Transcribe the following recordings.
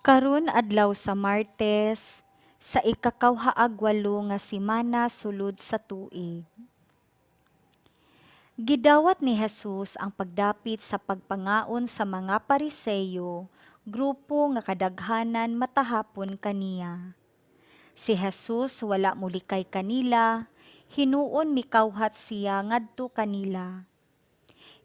Karon adlaw sa Martes, sa ikakawhaag-walo nga semana sulod sa tuig. Gidawat ni Jesus ang pagdapit sa pagpangaon sa mga Pariseyo, grupo nga kadaghanan matahapon kaniya. Si Jesus wala mulikay kanila, hinuon mikawhat siya ngadto kanila.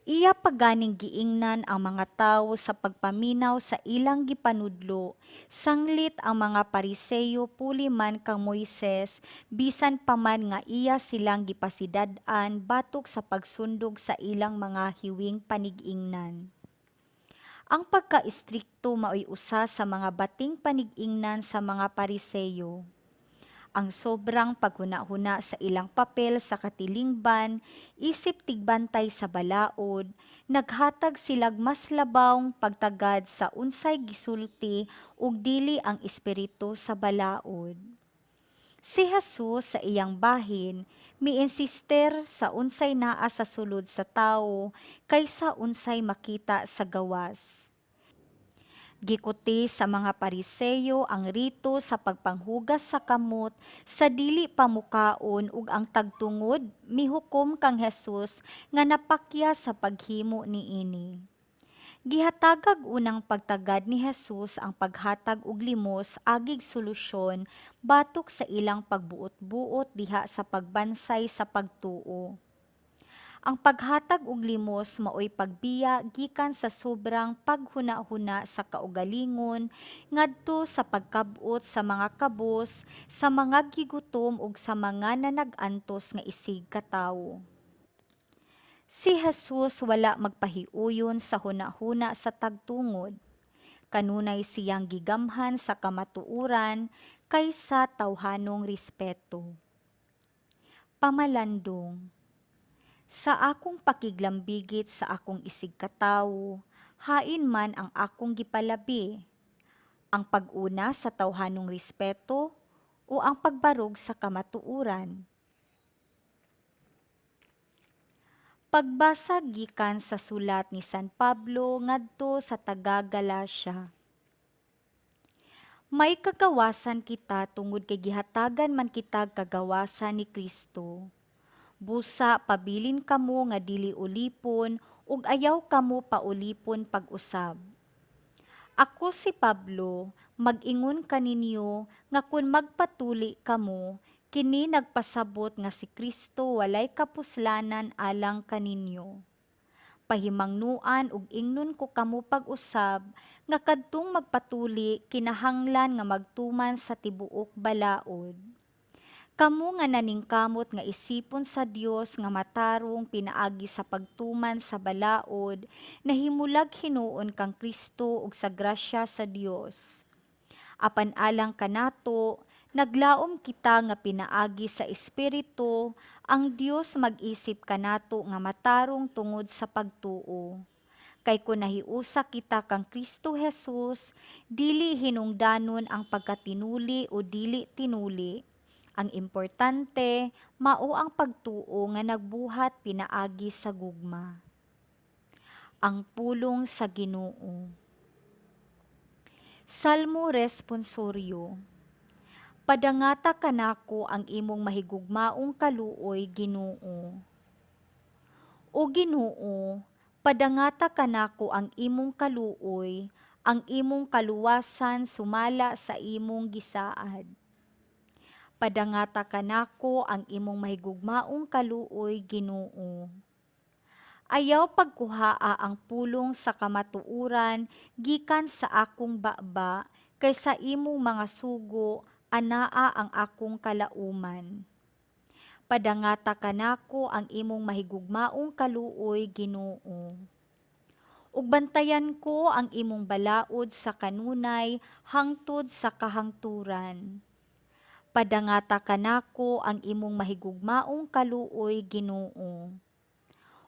Iya paganing giingnan ang mga tawo sa pagpaminaw sa ilang gipanudlo, sanglit ang mga Pariseyo puli man kang Moises, bisan pa man nga iya silang gipasidad-an batok sa pagsundog sa ilang mga hiwing panigingnan. Ang pagka-istrikto maoy usa sa mga bating panigingnan sa mga Pariseyo. Ang sobrang paghuna-huna sa ilang papel sa katilingban, isip tigbantay sa balaod, naghatag silag mas labawng pagtagad sa unsay gisulti ug dili ang espiritu sa balaod. Si Jesus sa iyang bahin miinsister sa unsay naa sa sulod sa tawo kaysa unsay makita sa gawas. Gikuti sa mga Pariseyo ang rito sa pagpanghugas sa kamot sa dili pamukaon ug ang tagtungod mihukom kang Hesus nga napakya sa paghimo niini. Gihatagag unang pagtagad ni Jesus ang paghatag og limos agig solusyon batok sa ilang pagbuot-buot diha sa pagbansay sa pagtuo. Ang paghatag og limos maoy pagbiya gikan sa sobrang paghuna-huna sa kaugalingon ngadto sa pagkabot sa mga kabos, sa mga gigutom ug sa mga nanag-antos nga isig katawo. Si Jesus wala magpahiuyon sa hunahuna sa tagtungod. Kanunay siyang gigamhan sa kamatuuran kaysa tawhanong respeto. Pamalandong. Sa akong pakiglambigit sa akong isig katawo, hain man ang akong gipalabi, ang pag-una sa tawhanong respeto o ang pagbarog sa kamatuuran. Pagbasa gikan sa sulat ni San Pablo ngadto sa taga-Galacia. May kagawasan kita tungod kay gihatagan man kita kagawasan ni Kristo. Busa pabilin kamo nga dili ulipon ug ayaw kamo paulipon pag-usab. Ako si Pablo, mag-ingon kaninyo nga kun magpatuli kamo, kini nagpasabot nga si Kristo walay kapuslanan alang kaninyo. Pahimangnuan ug ingnon ko kamo pag-usab nga kadtong magpatuli kinahanglan nga magtuman sa tibuok balaod. Kamu nga naningkamot nga isipon sa Dios nga matarong pinaagi sa pagtuman sa balaod, nahimulag hinuon kang Kristo ug sa grasya sa Dios. Apan alang kanato, naglaom kita nga pinaagi sa Espiritu, ang Dios mag-isip kanato nga matarong tungod sa pagtuo. Kay kung nahiusa kita kang Kristo Jesus, dili hinungdanon ang pagkatinuli o dili tinuli. Ang importante, mao ang pagtuo nga nagbuhat pinaagi sa gugma. Ang pulong sa Ginoo. Salmo responsoryo. Padangata kanako ang imong mahigugmaong kaluoy, Ginoo. O Ginoo, padangata kanako ang imong kaluoy, ang imong kaluwasan sumala sa imong gisaad. Padangata kanako ang imong mahigugmaong kaluoy, Ginoo. Ayaw pagkuhaa ang pulong sa kamatuuran gikan sa akong baba kaysa imong mga sugo anaa ang akong kalauman. Padangata kanako ang imong mahigugmaong kaluoy, Ginoo. Ug bantayan ko ang imong balaod sa kanunay hangtod sa kahangturan. Padangata kanako ang imong mahigugmaong kaluoy, Ginoo.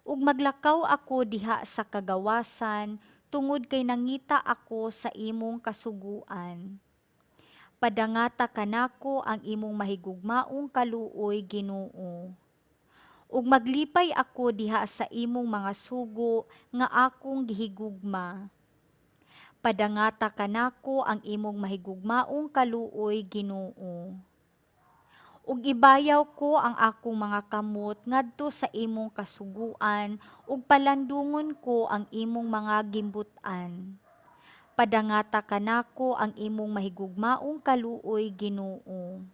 Ug maglakaw ako diha sa kagawasan tungod kay nangita ako sa imong kasuguan. Padangata kanako ang imong mahigugmaong kaluoy, Ginoo. Ug maglipay ako diha sa imong mga sugo nga akong gihigugma. Padangata kanako ang imong mahigugmaong kaluoy, Ginoo. Ug ibayaw ko ang akong mga kamot ngadto sa imong kasuguan ug palandungon ko ang imong mga gimbutan. Padangata kanako ang imong mahigugmaong kaluoy, Ginoo.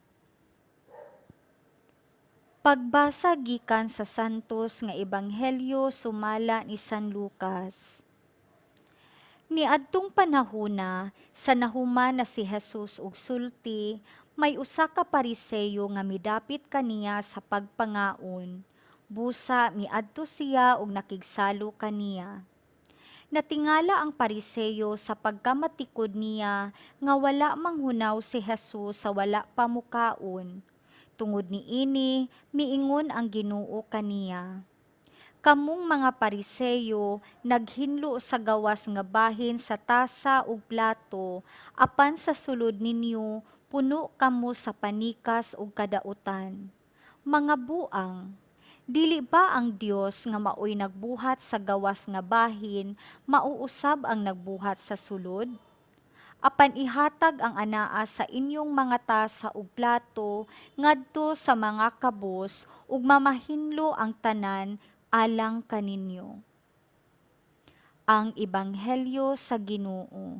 Pagbasa gikan sa Santos nga Ebanghelyo sumala ni San Lucas. Niadtong panahona, sa nahuman na si Jesus og sulti, may usa ka Pariseyo nga midapit kaniya sa pagpangaon. Busa miadto siya og nakigsalo kaniya. Natingala ang Pariseyo sa pagkamatikod niya nga wala manghunaw si Jesus sa wala pa mukaon. Tungod niini, miingon ang Ginoo kaniya. Kamong mga Pariseyo naghinlo sa gawas nga bahin sa tasa ug plato, apan sa sulod ninyo puno kamo sa panikas ug kadautan. Mga buang, dili ba ang Dios nga maoy nagbuhat sa gawas nga bahin, mauusab ang nagbuhat sa sulod? Apan ihatag ang anaa sa inyong mga tasa ug plato ngadto sa mga kabos ug mamahinlo ang tanan alang kaninyo. Ang Ebanghelyo sa Ginoo.